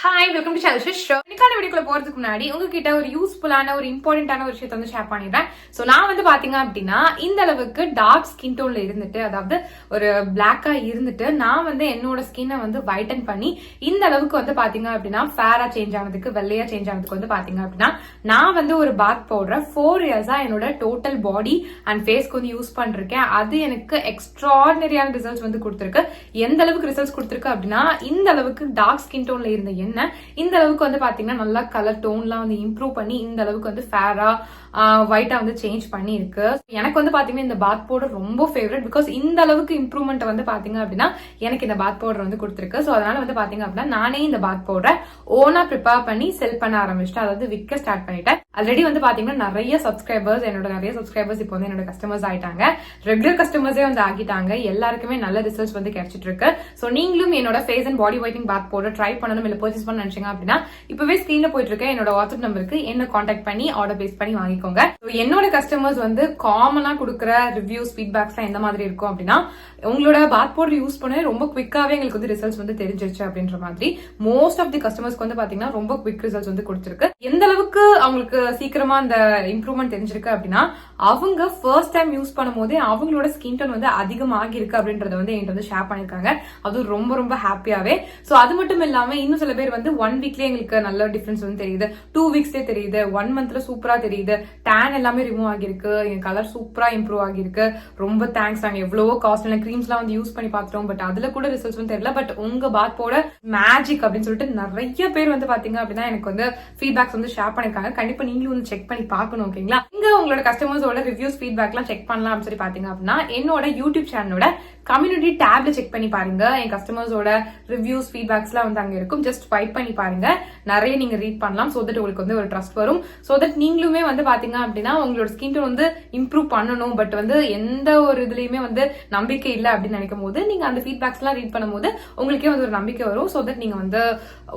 Hi, welcome to channel show. இன்னைக்கான வீடியோக்குள்ள போறதுக்கு முன்னாடி உங்ககிட்ட ஒரு யூஸ்ஃபுல்லான ஒரு இம்பார்ட்டன்டான ஒரு விஷயத்தை வந்து ஷேர் பண்ணிடுறேன். சோ நான் வந்து பாத்தீங்க அப்படின்னா இந்த அளவுக்கு டார்க் ஸ்கின் டோன்ல இருந்துட்டு, அதாவது ஒரு பிளாக்கா இருந்துட்டு நான் வந்து என்னோட ஸ்கின்னை வந்து வைட்டன் பண்ணி இந்த அளவுக்கு வந்து பாத்தீங்க அப்படின்னா ஃபேரா சேஞ்ச் ஆனதுக்கு, வெள்ளையா சேஞ்ச் ஆனதுக்கு வந்து பாத்தீங்க அப்படின்னா நான் வந்து ஒரு பாத் பவுடரை 4 இயர்ஸா என்னோட டோட்டல் பாடி அண்ட் ஃபேஸ்க்கு வந்து யூஸ் பண்ணிருக்கேன். அது எனக்கு எக்ஸ்ட்ராடினரியான ரிசல்ட்ஸ் வந்து கொடுத்துருக்கு. எந்த அளவுக்கு ரிசல்ட்ஸ் கொடுத்துருக்கு அப்படின்னா, இந்த அளவுக்கு டார்க் ஸ்கின் டோன்ல இருந்த என்ன இந்த அளவுக்கு வந்து பாத்தீங்கன்னா நல்லா கலர் டோன்லாம் வந்து இம்ப்ரூவ் பண்ணி இந்த அளவுக்கு வந்து ஃபேரா ஒயிட்டா வந்து சேஞ்ச் பண்ணி இருக்கு. எனக்கு வந்து பாத்தீங்கன்னா இந்த பாத் பவுடர் ரொம்ப ஃபேவரட். பிகாஸ் இந்த அளவுக்கு இம்ப்ரூவ்மெண்ட் வந்து பாத்தீங்க அப்படின்னா எனக்கு இந்த பாத் பவுடர் வந்து கொடுத்துருக்கு. சோ அதனால வந்து பாத்தீங்க அப்படின்னா நானே இந்த பாத் பவுடரை ஓனா ப்ரிப்பேர் பண்ணி செல் பண்ண ஆரம்பிச்சிட்டேன். அதாவது விற்க ஸ்டார்ட் பண்ணிட்டேன். ஆல்ரெடி வந்து பாத்தீங்கன்னா நிறைய சப்ஸ்கிரைபர்ஸ் இப்போ வந்து என்னோட கஸ்டமர்ஸ் ஆயிட்டாங்க. ரெகுலர் கஸ்டமர்ஸே வந்து ஆகிட்டாங்க. எல்லாருக்குமே நல்ல ரிசல்ட்ஸ் வந்து கிடைச்சிட்டு இருக்கு. சோ நீங்களும் என்னோட face and body whitening bath powder try பண்ணணும், இல்ல பர்ச்சேஸ் பண்ண நினைச்சீங்க அப்படின்னா இப்பவே ஸ்கிரீன்ல போயிட்டு இருக்க என்னோட வாட்ஸ்அப் நம்பருக்கு என்ன கான்டாக்ட் பண்ணி ஆர்டர் பிளேஸ் பண்ணி வாங்கிக்கோங்க. என்னோட கஸ்டமர்ஸ் வந்து காமனா கொடுக்குற ரிவ்யூஸ், ஃபீட்பேக்ஸ் எந்த மாதிரி இருக்கும் அப்படின்னா, உங்களோட பாத் பவுடர் யூஸ் பண்ண ரொம்ப குவிக்காவே எங்களுக்கு வந்து ரிசல்ட்ஸ் வந்து தெரிஞ்சிருச்சு அப்படின்ற மாதிரி. மோஸ்ட் ஆஃப் தி கஸ்டமர்ஸ்க்கு வந்து பாத்தீங்கன்னா ரொம்ப குவிக் ரிசல்ட்ஸ் வந்து கொடுத்துருக்கு. எந்த அளவுக்கு அவங்களுக்கு சீக்கிரமா அந்த இம்ப்ரூவ்மெண்ட் தெரிஞ்சிருக்கு அப்படின்னா, அவங்க ஃபர்ஸ்ட் டைம் யூஸ் பண்ணும் போதே அவங்களோட ஸ்கின் டோன் வந்து அதிகமாகி இருக்கு அப்படின்றத வந்து என்கிட்ட வந்து ஷேர் பண்ணிருக்காங்க. அது ரொம்ப ரொம்ப ஹாப்பியாவே. சோ அது மட்டும் இல்லாம இன்னும் சில பேர் வந்து 1 வீக்லயே எங்களுக்கு நல்ல டிஃபரன்ஸ் வந்து தெரியுது, 2 வீக்ஸ்லயே தெரியுது, 1 மந்த்ல சூப்பரா தெரியுது, டேன் எல்லாமே ரிமூவ் ஆகிருக்கு, என் கலர் சூப்பரா இம்ப்ரூவ் ஆகிருக்கு, ரொம்ப தேங்க்ஸ். நாங்க எவ்வளவோ காஸ்ட்லியான கிரீம்ஸ் எல்லாம் வந்து யூஸ் பண்ணி பாத்துறோம், பட் அதுல கூட ரிசல்ட்ஸ் வந்து தெரியல. பட் உங்க பாத் போட மேஜிக் அப்படின்னு சொல்லிட்டு நிறைய பேர் வந்து பாத்தீங்க அப்படின்னா எனக்கு வந்து ஃபீட்பேக்ஸ் வந்து ஷேர் பண்ணிருக்காங்க. கண்டிப்பா நீங்களும் வந்து செக் பண்ணி பாக்கணும். ஓகேங்களா? இங்க உங்களோட கஸ்டமர்ஸோட ரிவ்யூஸ், ஃபீட்பேக் எல்லாம் செக் பண்ணலாம் அப்படின்னு சொல்லி பாத்தீங்க அப்படின்னா என்னோட யூடியூப் சேனலோட கம்யூனிட்டி டேப்ல செக் பண்ணி பாருங்க. என் கஸ்டமர்ஸோட ரிவ்யூஸ், ஃபீட்பேக்ஸ் எல்லாம் வந்து அங்க இருக்கும். ஜஸ்ட் ஸ்வைப் பண்ணி பாருங்க. நிறைய நீங்க ரீட் பண்ணலாம். சோ தட் உங்களுக்கு வந்து ஒரு ட்ரஸ்ட் வரும். சோ தட் நீங்களுமே வந்து பாத்தீங்க அப்படின்னா உங்களோட ஸ்கின் டோன் வந்து இம்ப்ரூவ் பண்ணணும், பட் வந்து எந்த ஒரு இதுலயுமே வந்து நம்பிக்கை இல்லை அப்படின்னு நினைக்கும் போது நீங்க அந்த ஃபீட்பேக்ஸ் எல்லாம் ரீட் பண்ணும்போது உங்களுக்கே வந்து ஒரு நம்பிக்கை வரும். சோ தட் நீங்க வந்து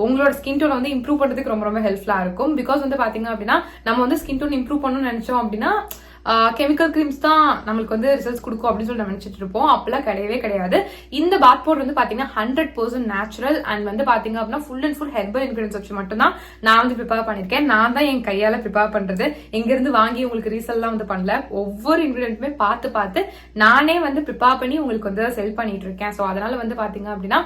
உங்களோட ஸ்கின் டோன் வந்து இம்ப்ரூவ் பண்றதுக்கு ரொம்ப ரொம்ப ஹெல்ப்ஃபுல்லா இருக்கும். பிகாஸ் வந்து பாத்தீங்க அப்படின்னா நம்ம வந்து ஸ்கின் டோன் இம்ப்ரூவ் பண்ணணும்னு நினைச்சோம் அப்படின்னா கெமிக்கல் கிரீம்ஸ் தான் நம்மளுக்கு வந்து ரிசல்ட்ஸ் கொடுக்கும் அப்படின்னு சொல்லி நினைச்சிட்டு இருப்போம். அப்பெல்லாம் கிடையவே கிடையாது. இந்த பாத் பவுடர் வந்து பாத்தீங்கன்னா 100% நேச்சுரல் அண்ட் வந்து பாத்தீங்க அப்படின்னா full and full herbal ingredients வச்சு மட்டும் தான் நான் வந்து ப்ரிப்பேர் பண்ணிருக்கேன். நான் தான் என் கையால ப்ரிப்பேர் பண்றது. எங்க இருந்து வாங்கி உங்களுக்கு ரீசெல்லாம் வந்து பண்ணல. ஒவ்வொரு இன்கிரியன்ட்டுமே பார்த்து நானே வந்து ப்ரிப்பேர் பண்ணி உங்களுக்கு வந்து செல் பண்ணிட்டு இருக்கேன். சோ அதனால வந்து பாத்தீங்க அப்படின்னா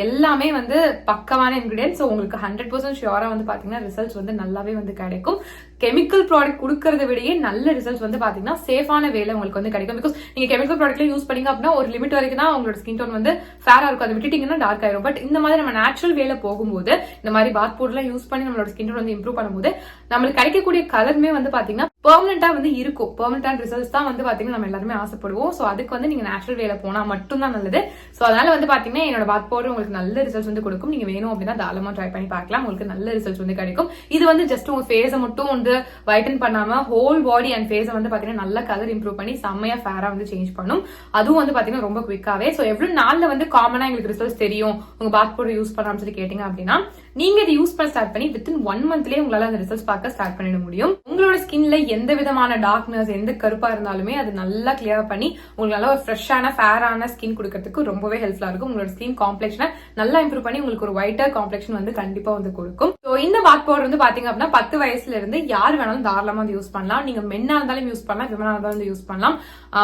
எல்லாமே வந்து பக்கமான இன்கிரியன்ஸ். ஸோ உங்களுக்கு 100% ஷியோரா வந்து பாத்தீங்கன்னா ரிசல்ட்ஸ் வந்து நல்லாவே வந்து கிடைக்கும். கெமிக்கல் ப்ராடக்ட் கொடுக்கறத விடையே நல்ல ரிசல்ட்ஸ் வந்து பாத்தீங்கன்னா சேஃபான வேலை உங்களுக்கு வந்து கிடைக்கும். பிகாஸ் நீங்க கெமிக்கல் ப்ராடக்ட்ல யூஸ் பண்ணீங்க அப்படின்னா ஒரு லிமிட் வரைக்கும் தான் உங்களோட ஸ்கின் டோன் வந்து ஃபேரா இருக்கும். அதை விட்டுட்டீங்கன்னா டார்க் ஆயிரும். பட் இந்த மாதிரி நம்ம நேச்சுரல் வேலை போகும்போது, இந்த மாதிரி பாத் பவுடர்லாம் யூஸ் பண்ணி நம்மளோட ஸ்கின் டோன் வந்து இம்ப்ரூவ் பண்ணும்போது நம்மளுக்கு கிடைக்கக்கூடிய கலருமே வந்து பாத்தீங்கன்னா பெர்மனண்டா வந்து இருக்கும். பெர்மனண்டான ரிசல்ட்ஸ் தான் வந்து பாத்தீங்கன்னா நம்ம எல்லாருமே ஆசைப்படுவோம். சோ அதுக்கு வந்து நீங்க நேச்சுரல் வேலை போனா மட்டும் தான் நல்லது. சோ அதனால வந்து பாத்தீங்கன்னா என்னோட பாத் பவுடர் உங்களுக்கு நல்ல ரிசல்ட்ஸ் வந்து கொடுக்கும். நீங்க வேணும் அப்படின்னா தாராளமா ட்ரை பண்ணி பார்க்கலாம். உங்களுக்கு நல்ல ரிசல்ட்ஸ் வந்து கிடைக்கும். இது வந்து ஜஸ்ட் உங்க ஃபேஸை மட்டும் வந்து வைட்டன் பண்ணாம ஹோல் பாடி அண்ட் ஃபேஸை வந்து பாத்தீங்கன்னா நல்ல கலர் இம்ப்ரூவ் பண்ணி செம்மையா ஃபேரா வந்து சேஞ்ச் பண்ணும். அதுவும் வந்து பாத்தீங்கன்னா ரொம்ப குவிக்காவே. சோ எவ்வளவு நாள்ல வந்து காமனா எங்களுக்கு ரிசல்ட்ஸ் தெரியும் உங்க பாத் பவுடர் யூஸ் பண்ணலாம்னு சொல்லி கேட்டீங்க அப்படின்னா, நீங்க இதை யூஸ் பண்ண ஸ்டார்ட் பண்ணி வித்தின் 1 மந்த்லயே உங்களால அந்த ரிசல்ட்ஸ் பார்க்க ஸ்டார்ட் பண்ணிட முடியும். உங்களோட ஸ்கின்ல எந்த விதமான டார்க்னஸ், எந்த கருப்பா இருந்தாலுமே அது நல்லா கிளியர் பண்ணி உங்களுக்கு நல்ல ஒரு ஃப்ரெஷ்ஷான ஃபேரான ஸ்கின் கொடுக்கறதுக்கு ரொம்பவே ஹெல்ப்ஃபுல்லா இருக்கும். உங்களோட ஸ்கின் காம்ப்ளெக்ஷனை நல்லா இம்ப்ரூவ் பண்ணி உங்களுக்கு ஒரு ஒயிட்டர் காம்ப்ளெக்ஷன் வந்து கண்டிப்பா வந்து கொடுக்கும். சோ இந்த பாத் பவுடர் வந்து பாத்தீங்க அப்படின்னா 10 வயசுல இருந்து யார் வேணாலும் தாராளமா வந்து யூஸ் பண்ணலாம். நீங்க மென்னா இருந்தாலும் யூஸ் பண்ணலாம், விமனா இருந்தாலும் வந்து யூஸ் பண்ணலாம்.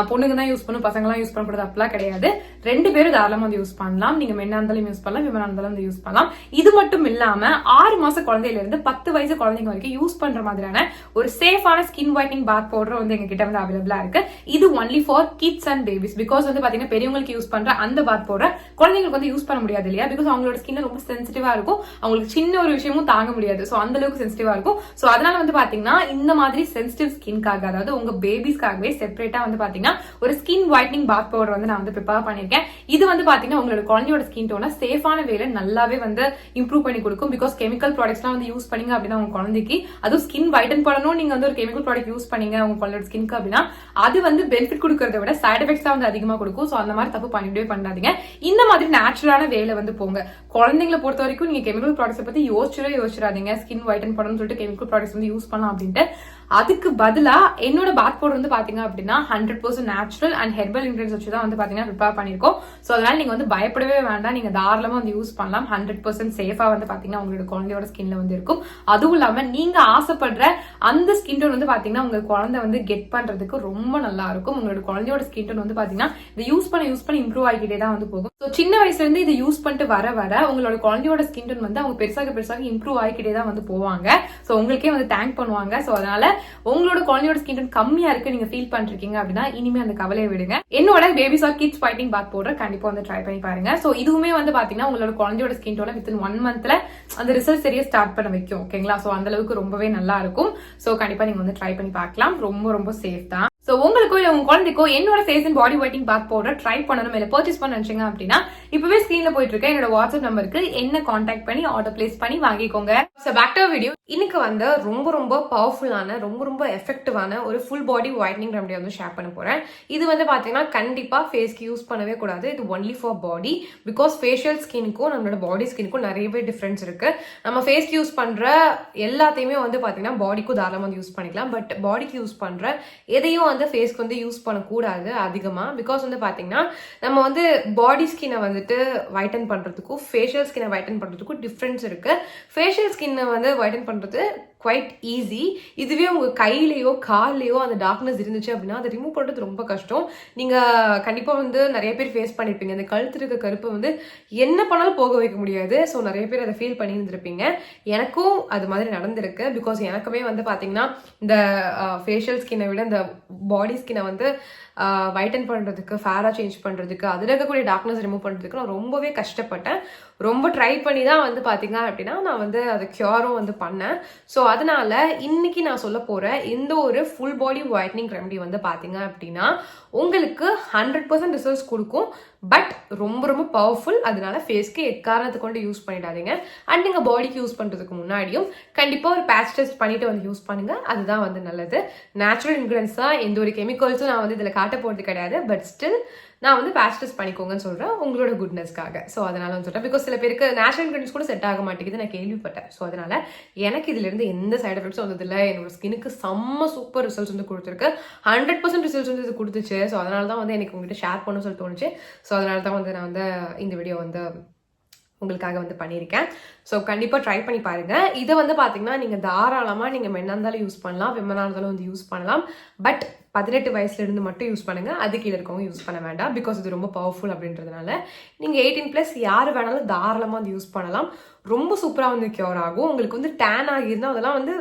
பொண்ணுங்க தான் யூஸ் பண்ணும், பசங்க எல்லாம் யூஸ் பண்ணக்கூடாது அப்படிலாம் கிடையாது. 2 பேரும் தாராளமா வந்து யூஸ் பண்ணலாம். நீங்க மென்னா இருந்தாலும் யூஸ் பண்ணலாம், விமனா இருந்தாலும் வந்து யூஸ் பண்ணலாம். இது மட்டும் இல்லாம 6 மாச குழந்தையில இருந்து 10 வயசு குழந்தைங்க வரைக்கும் யூஸ் பண்ற மாதிரியான ஒரு சேஃபான ஸ்கின் ஒயிட்னிங் பாத் பவுடர் வந்து எங்க கிட்ட வந்து அவைலபிளா இருக்கு. இது only for kids and babies. Because வந்து பாத்தீங்கன்னா பெரியவங்களுக்கு யூஸ் பண்ற அந்த பாத் பவுடர் குழந்தைங்களுக்கு வந்து யூஸ் பண்ண முடியாது இல்லையா? பிகாஸ் அவங்களோட ஸ்கின் ரொம்ப சென்சிட்டிவா இருக்கும். அவங்களுக்கு சின்ன ஒரு விஷயமும் தாங்க முடியாது. சோ அந்த அளவுக்கு சென்சிட்டிவா இருக்கும். சோ அதனால வந்து பாத்தீங்கன்னா இந்த மாதிரி சென்சிட்டிவ் ஸ்கின்காக, அதாவது உங்க பேபிஸ்க்காகவே செப்பரேட்டா வந்து பாத்தீங்கன்னா ஒரு ஸ்கின் ஒயிட்னிங் பாத் பவுடர் வந்து நான் வந்து ப்ரிப்பேர் பண்ணிருக்கேன். இது வந்து பாத்தீங்கன்னா உங்களோட குழந்தையோட ஸ்கின் டோனை சேஃபான வேலை நல்லாவே வந்து இம்ப்ரூவ் பண்ணி கொடுக்கும். பிகாஸ் கெமிக்கல் ப்ராடக்ட்ஸ்லாம் வந்து யூஸ் பண்ணீங்க அப்படின்னா உங்க குழந்தைக்கு, அதுவும் ஸ்கின் வைட்டன் பண்ணணும் நீங்க வந்து ஒரு கெமிக்கல் ப்ராடக்ட் யூஸ் பண்ணீங்க உங்க குழந்தையோட ஸ்கின்க்கு அப்படின்னா அது வந்து பெனிஃபிட் கொடுக்கறத விட சைட் எஃபெக்ட்ஸ் தான் வந்து அதிகமா கொடுக்கும். சோ அந்த மாதிரி தப்பு பண்ணிட்டே பண்ணாதீங்க. இந்த மாதிரி நேச்சுரலான வேலை வந்து போங்க. குழந்தைங்களை பொறுத்த வரைக்கும் நீங்க கெமிக்கல் ப்ராடக்ட்ஸ் பத்தி யோசிச்சிடாதீங்க. ஸ்கின் வைட்டன் பண்ணணும்னு சொல்லிட்டு கெமிக்கல் ப்ராடக்ட்ஸ் வந்து யூஸ் பண்ணலாம் அப்படின்ட்டு அதுக்கு பதிலா என்னோட பாத் பவுடர் வந்து பாத்தீங்க அப்படின்னா 100% நேச்சுரல் அண்ட் ஹெர்பல் இன்கிரியன்ஸ் வச்சு தான் வந்து பாத்தீங்கன்னா ப்ரிப்பேர் பண்ணிருக்கோம். சோ அதனால நீங்க வந்து பயப்படவே வேண்டாம், நீங்க தாராளமா வந்து யூஸ் பண்ணலாம். 100% சேஃபா வந்து பாத்தீங்கன்னா உங்களோட குழந்தையோட ஸ்கின்ல வந்து இருக்கும். அதுவும் இல்லாம நீங்க ஆசைப்படுற அந்த ஸ்கின் டோன் வந்து பாத்தீங்கன்னா உங்க குழந்தை வந்து கெட் பண்றதுக்கு ரொம்ப நல்லா இருக்கும். உங்களோட குழந்தையோட ஸ்கின் டோன் வந்து பாத்தீங்கன்னா இதை யூஸ் பண்ண இம்ப்ரூவ் ஆகிட்டே தான் வந்து போகும். ஸோ சின்ன வயசுல இருந்து இதை யூஸ் பண்ணிட்டு வர உங்களோட குழந்தையோட ஸ்கின் டோன் வந்து அவங்க பெருசாக இம்ப்ரூவ் ஆகிக்கிட்டே தான் வந்து போவாங்க. ஸோ உங்களுக்கே வந்து தேங்க் பண்ணுவாங்க. ஸோ அதனால உங்களோட குழந்தையோட ஸ்கின் டோன் கம்மியா இருக்கு நீங்க ஃபீல் பண்ணிருக்கீங்க அப்படின்னா இனிமே அந்த கவலையை விடுங்க. என்னோட பேபிஸ் ஆர் கிட்ஸ் ஃபைட்டிங் பாத் பவுடர் கண்டிப்பா வந்து ட்ரை பண்ணி பாருங்க. ஸோ இதுவுமே வந்து பாத்தீங்கன்னா உங்களோட குழந்தையோட ஸ்கின் டோனை வித்தின் 1 மந்த்ல அந்த ரிசல்ட் சரியா ஸ்டார்ட் பண்ண வைக்கும். ஓகேங்களா? ஸோ அந்த அளவுக்கு ரொம்பவே நல்லா இருக்கும். ஸோ கண்டிப்பா நீங்க வந்து ட்ரை பண்ணி பார்க்கலாம். ரொம்ப சேஃப் தான். சோ உங்களுக்கோ இல்ல உங்க குழந்தைக்கோ என்னோட face and body whitening bath powder try பண்ணணும் இல்ல பர்ச்சேஸ் பண்ண நினைச்சீங்க அப்படின்னா இப்பவே ஸ்கிரீன்ல போயிட்டு இருக்க என்னோட வாட்ஸ்அப் நம்பருக்கு என்ன கான்டாக்ட் பண்ணி ஆர்டர் பிளேஸ் பண்ணி வாங்கிக்கோங்க. So back to video. இன்னைக்கு வந்து ரொம்ப பவர்ஃபுல்லான ரொம்ப எஃபெக்டிவான ஒரு ஃபுல் பாடி ஒயிட்னிங் ரெமடி வந்து ஷேர் பண்ண போறேன். இது வந்து பாத்தீங்கன்னா கண்டிப்பா ஃபேஸ்க்கு யூஸ் பண்ணவே கூடாது. இது only for body. Because facial ஸ்கின்னுக்கும் நம்மளோட பாடி ஸ்கின்னுக்கும் நிறையவே டிஃபரன்ஸ் இருக்கு. நம்ம ஃபேஸ்க்கு யூஸ் பண்ற எல்லாத்தையுமே வந்து பாத்தீங்கன்னா பாடிக்கும் தாராளமா வந்து யூஸ் பண்ணிக்கலாம். பட் பாடிக்கு யூஸ் பண்ற எதையும் வந்து ஃபேஸ்க்கு வந்து யூஸ் பண்ணக்கூடாது அதிகமா. பிகாஸ் வந்து பாத்தீங்கன்னா நம்ம வந்து பாடி ஸ்கின்னை வந்துட்டு வைட்டன் பண்றதுக்கும் ஃபேஷியல் ஸ்கின்னை வைட்டன் பண்றதுக்கும் டிஃபரன்ஸ் இருக்கு. ஃபேஷியல் ஸ்கின்னை வந்து வைட்டன் பண்றது குவைட் ஈஸி. இதுவே உங்க கையிலயோ கால்லயோ அந்த டார்க்னஸ் இருந்துச்சு அப்படின்னா அதை ரிமூவ் பண்றது ரொம்ப கஷ்டம். நீங்க கண்டிப்பா வந்து நிறைய பேர் ஃபேஸ் பண்ணிருப்பீங்க. அந்த கழுத்து இருக்க கருப்பு வந்து என்ன பண்ணாலும் போக வைக்க முடியாது. ஸோ நிறைய பேர் அதை ஃபீல் பண்ணி இருந்திருப்பீங்க. எனக்கும் அது மாதிரி நடந்திருக்கு. பிகாஸ் எனக்குமே வந்து பாத்தீங்கன்னா இந்த ஃபேஷியல் ஸ்கின்னை விட இந்த பாடி ஸ்கின்னை வந்து வைட்டன் பண்றதுக்கு ஃபேரா சேஞ்ச் பண்றதுக்கு அதுல இருக்கக்கூடிய டார்க்னஸ் ரிமூவ் பண்றதுக்கு நான் ரொம்பவே கஷ்டப்பட்டேன். ரொம்ப ட்ரை பண்ணி தான் வந்து பாத்தீங்க அப்படின்னா நான் வந்து அதை கியூரும் வந்து பண்ணேன். ஸோ அதனால இன்னைக்கு நான் சொல்ல போற இந்த ஒரு ஃபுல் பாடி ஒயிட்னிங் ரெமடி வந்து பாத்தீங்க அப்படின்னா உங்களுக்கு 100% ரிசல்ட்ஸ் கொடுக்கும். பட் ரொம்ப பவர்ஃபுல். அதனால ஃபேஸ்க்கு எக்காரணத்தை கொண்டு யூஸ் பண்ணிடாதீங்க. அண்ட் நீங்க பாடிக்கு யூஸ் பண்றதுக்கு முன்னாடியும் கண்டிப்பா ஒரு பேட்ச் டெஸ்ட் பண்ணிட்டு வந்து யூஸ் பண்ணுங்க. அதுதான் வந்து நல்லது. நேச்சுரல் இன்கிரியன்ஸ் தான், எந்த ஒரு கெமிக்கல்ஸும் நான் வந்து இதுல காட்ட போறது கிடையாது. பட் ஸ்டில் நான் வந்து பேட்ச் டெஸ்ட் பண்ணிக்கோங்கன்னு சொல்றேன் உங்களோட குட்னஸ்க்காக. ஸோ அதனால வந்து சொல்றேன். பிகாஸ் சில பேருக்கு நேச்சுரல் இன்கிரியன்ஸ் கூட செட் ஆக மாட்டேங்குது நான் கேள்விப்பட்டேன். ஸோ அதனால எனக்கு இதுல இருந்து எந்த சைட் எஃபெக்ட்ஸும் வந்ததில்லை. என்னோட ஸ்கினுக்கு செம்ம சூப்பர் ரிசல்ட்ஸ் வந்து கொடுத்துருக்கு. 100% ரிசல்ட்ஸ் வந்து இது கொடுத்துச்சு. ஸோ அதனால தான் வந்து எனக்கு உங்ககிட்ட ஷேர் பண்ணணும்னு சொல்லி தோணுச்சு. ஸோ அதனால தான் வந்து நான் வந்து இந்த வீடியோ வந்து உங்களுக்காக வந்து பண்ணியிருக்கேன். ஸோ கண்டிப்பாக ட்ரை பண்ணி பாருங்க. இதை வந்து பார்த்தீங்கன்னா நீங்கள் தாராளமாக நீங்கள் மென்னாக இருந்தாலும் யூஸ் பண்ணலாம், விமனாக இருந்தாலும் வந்து யூஸ் பண்ணலாம். பட் 18 வயசுல இருந்து மட்டும் யூஸ் பண்ணுங்க. அது கீழே இருக்கவங்க யூஸ் பண்ண வேண்டாம். பிகாஸ் இது ரொம்ப பவர்ஃபுல் அப்படின்றதுனால நீங்கள் 18+ யார் வேணாலும் தாராளமாக வந்து யூஸ் பண்ணலாம். ரொம்ப சூப்பராக வந்து கியூர் ஆகும். உங்களுக்கு வந்து டேன் ஆகியிருந்தால் அதெல்லாம் வந்து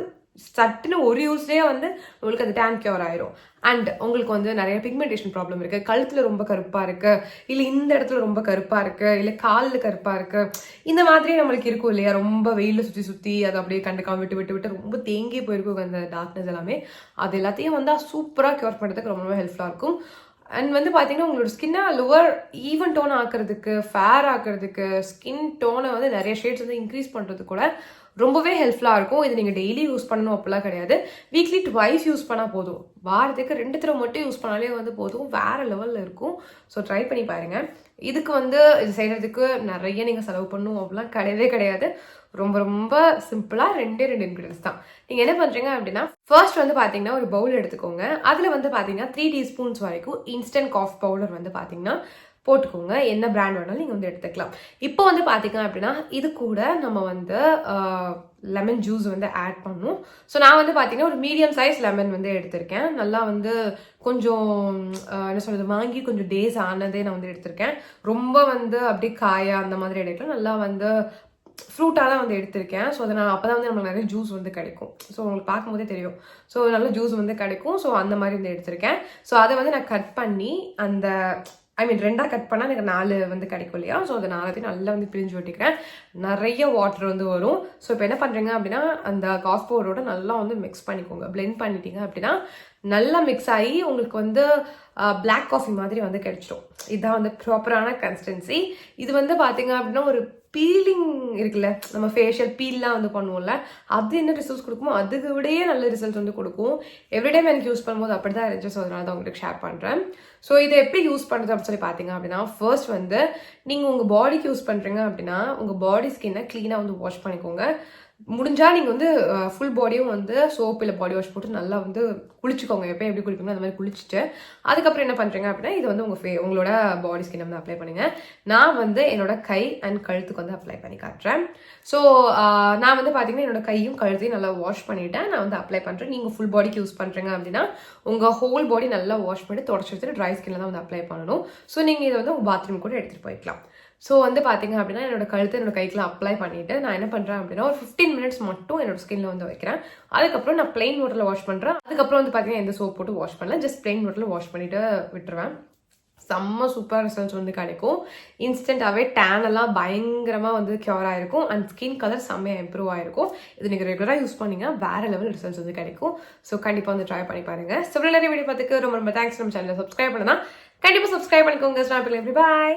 சட்டுன்னு ஒரு யூஸ்லேயே வந்து உங்களுக்கு அந்த டேன் கியூர் ஆயிரும். அண்ட் உங்களுக்கு வந்து நிறைய பிக்மெண்டேஷன் ப்ராப்ளம் இருக்கு, கழுத்துல ரொம்ப கருப்பா இருக்கு, இல்லை இந்த இடத்துல ரொம்ப கருப்பா இருக்கு, இல்லை காலில் கருப்பா இருக்கு, இந்த மாதிரி நம்மளுக்கு இருக்கும் இல்லையா? ரொம்ப வெயில சுற்றி அதை அப்படியே கண்டுக்காம விட்டு ரொம்ப தேங்கி போயிருக்கும் அந்த டார்க்னஸ் எல்லாமே. அது எல்லாத்தையும் வந்து சூப்பராக கியூர் பண்ணுறதுக்கு ரொம்ப ஹெல்ப்ஃபுல்லாக இருக்கும். அண்ட் வந்து பார்த்தீங்கன்னா உங்களோட ஸ்கின்னை லோவர் ஈவன் டோன் ஆக்குறதுக்கு, ஃபேர் ஆக்குறதுக்கு, ஸ்கின் டோனை வந்து நிறைய ஷேட்ஸ் வந்து இன்க்ரீஸ் பண்ணுறதுக்கு கூட ரொம்பவே ஹெல்ப்ஃபுல்லாக இருக்கும். இது நீங்கள் டெய்லி யூஸ் பண்ணணும் அப்படிலாம் கிடையாது. வீக்லி 2 யூஸ் பண்ணால் போதும். வாரத்துக்கு 2 தடவை மட்டும் யூஸ் பண்ணாலே வந்து போதும். வேற லெவலில் இருக்கும். ஸோ ட்ரை பண்ணி பாருங்க. இதுக்கு வந்து இது செய்யறதுக்கு நிறைய நீங்கள் செலவு பண்ணணும் அப்படிலாம் கிடையாது. ரொம்ப சிம்பிளாக 2 இன்க்ரீடியன்ஸ் தான். நீங்கள் என்ன பண்ணுறீங்க அப்படின்னா ஃபர்ஸ்ட் வந்து பார்த்தீங்கன்னா ஒரு பவுல் எடுத்துக்கோங்க. அதில் வந்து பார்த்தீங்கன்னா 3 டீஸ்பூன்ஸ் வரைக்கும் இன்ஸ்டன்ட் காஃபி பவுடர் வந்து பார்த்தீங்கன்னா போட்டுக்கோங்க. என்ன பிராண்ட் வேணாலும் நீங்கள் வந்து எடுத்துக்கலாம். இப்போ வந்து பார்த்தீங்க அப்படின்னா இது கூட நம்ம வந்து லெமன் ஜூஸ் வந்து ஆட் பண்ணும். ஸோ நான் வந்து பார்த்தீங்கன்னா ஒரு மீடியம் சைஸ் லெமன் வந்து எடுத்திருக்கேன். நல்லா வந்து கொஞ்சம் என்ன சொல்றது, வாங்கி கொஞ்சம் டேஸ் ஆனதே நான் வந்து எடுத்திருக்கேன். ரொம்ப வந்து அப்படியே காயா அந்த மாதிரி எடுக்கலாம். நல்லா வந்து ஃப்ரூட்டாக தான் வந்து எடுத்திருக்கேன். ஸோ அதனால் அப்போ தான் வந்து நம்மளுக்கு நிறைய ஜூஸ் வந்து கிடைக்கும். ஸோ உங்களுக்கு பார்க்கும்போதே தெரியும். ஸோ நல்ல ஜூஸ் வந்து கிடைக்கும். ஸோ அந்த மாதிரி வந்து எடுத்திருக்கேன். ஸோ அதை வந்து நான் கட் பண்ணி அந்த ரெண்டாக கட் பண்ணால் எனக்கு 4 வந்து கிடைக்கும் இல்லையா? ஸோ அதை 4 நல்லா வந்து பிரிஞ்சு விட்டுக்கிறேன். நிறைய வாட்டர் வந்து வரும். ஸோ இப்போ என்ன பண்ணுறீங்க அப்படின்னா அந்த காஃபி பவுடரோட நல்லா வந்து மிக்ஸ் பண்ணிக்கோங்க. பிளெண்ட் பண்ணிட்டீங்க அப்படின்னா நல்லா மிக்ஸ் ஆகி உங்களுக்கு வந்து பிளாக் காஃபி மாதிரி வந்து கிடைச்சிடும். இதுதான் வந்து ப்ராப்பரான கன்சிஸ்டன்சி. இது வந்து பார்த்தீங்க அப்படின்னா ஒரு பீலிங் இருக்குல்ல, நம்ம ஃபேஷியல் பீல்லாம் வந்து பண்ணுவோம்ல, அது என்ன ரிசல்ட்ஸ் கொடுக்குமோ அதுக்கு விடையே நல்ல ரிசல்ட் வந்து கொடுக்கும். எவ்ரிடைம் எனக்கு யூஸ் பண்ணும்போது அப்படி தான் இருந்துச்சு. ஸோ அதனால தான் உங்களுக்கு ஷேர் பண்ணுறேன். ஸோ இதை எப்படி யூஸ் பண்ணுறது அப்படின்னு சொல்லி பார்த்தீங்க அப்படின்னா, ஃபர்ஸ்ட் வந்து நீங்கள் உங்கள் பாடிக்கு யூஸ் பண்ணுறீங்க அப்படின்னா உங்கள் பாடி ஸ்கின்னை க்ளீனாக வந்து வாஷ் பண்ணிக்கோங்க. முடிஞ்சால் நீங்கள் வந்து ஃபுல் பாடியும் வந்து சோப் இல்லை பாடி வாஷ் போட்டு நல்லா வந்து குளிச்சுக்கோங்க. எப்போ எப்படி குளிக்கணும் அந்த மாதிரி குளிச்சுட்டு அதுக்கப்புறம் என்ன பண்ணுறீங்க அப்படின்னா இது வந்து உங்களோட பாடி ஸ்கின் வந்து அப்ளை பண்ணுங்க. நான் வந்து என்னோட கை அண்ட் கழுத்துக்கு வந்து அப்ளை பண்ணி காட்டுறேன். ஸோ நான் வந்து பார்த்தீங்கன்னா என்னோட கையும் கழுத்தையும் நல்லா வாஷ் பண்ணிவிட்டேன். நான் வந்து அப்ளை பண்ணுறேன். நீங்கள் ஃபுல் பாடிக்கு யூஸ் பண்ணுறீங்க அப்படின்னா உங்கள் ஹோல் பாடி நல்லா வாஷ் பண்ணி தொடச்சி எடுத்துட்டு ட்ரை ஸ்கின்ல தான் வந்து அப்ளை பண்ணணும். ஸோ நீங்கள் இதை வந்து உங்கள் பாத்ரூம் கூட எடுத்துகிட்டு போய்க்கலாம். ஸோ வந்து பார்த்தீங்க அப்படின்னா என்னோட கழுத்து என்னோட கைக்கெலாம் அப்ளை பண்ணிவிட்டு நான் என்ன பண்ணுறேன் அப்படின்னா ஒரு 15 மினிட்ஸ் மட்டும் என்னோட ஸ்கின்ல வந்து வைக்கிறேன். அதுக்கப்புறம் நான் பிளெயின் வாட்டரில் வாஷ் பண்ணுறேன். அதுக்கப்புறம் வந்து பார்த்தீங்கன்னா எந்த சோப் போட்டு வாஷ் பண்ணல, ஜஸ்ட் பிளெயின் வாட்டரில் வாஷ் பண்ணிவிட்டு விட்டுருவேன். செம்ம சூப்பர் ரிசல்ட்ஸ் வந்து கிடைக்கும். இன்ஸ்டன்டாகவே டேன் எல்லாம் பயங்கரமாக வந்து க்யூர் ஆகிருக்கும் அண்ட் ஸ்கின் கலர் செம்மையாக இம்ப்ரூவ் ஆகிருக்கும். இது நீங்கள் ரெகுலராக யூஸ் பண்ணிங்கன்னா வேறு லெவல் ரிசல்ட்ஸ் வந்து கிடைக்கும். ஸோ கண்டிப்பாக வந்து ட்ரை பண்ணி பாருங்கள். ஸோ நிறைய வீடியோ பார்த்துக்கு ரொம்ப ரொம்ப தேங்க்ஸ். நம்ம சேனலை சப்ஸ்கிரைப் பண்ணலாம், கண்டிப்பாக சப்ஸ்கிரைப் பண்ணிக்கோங்க. பாய்.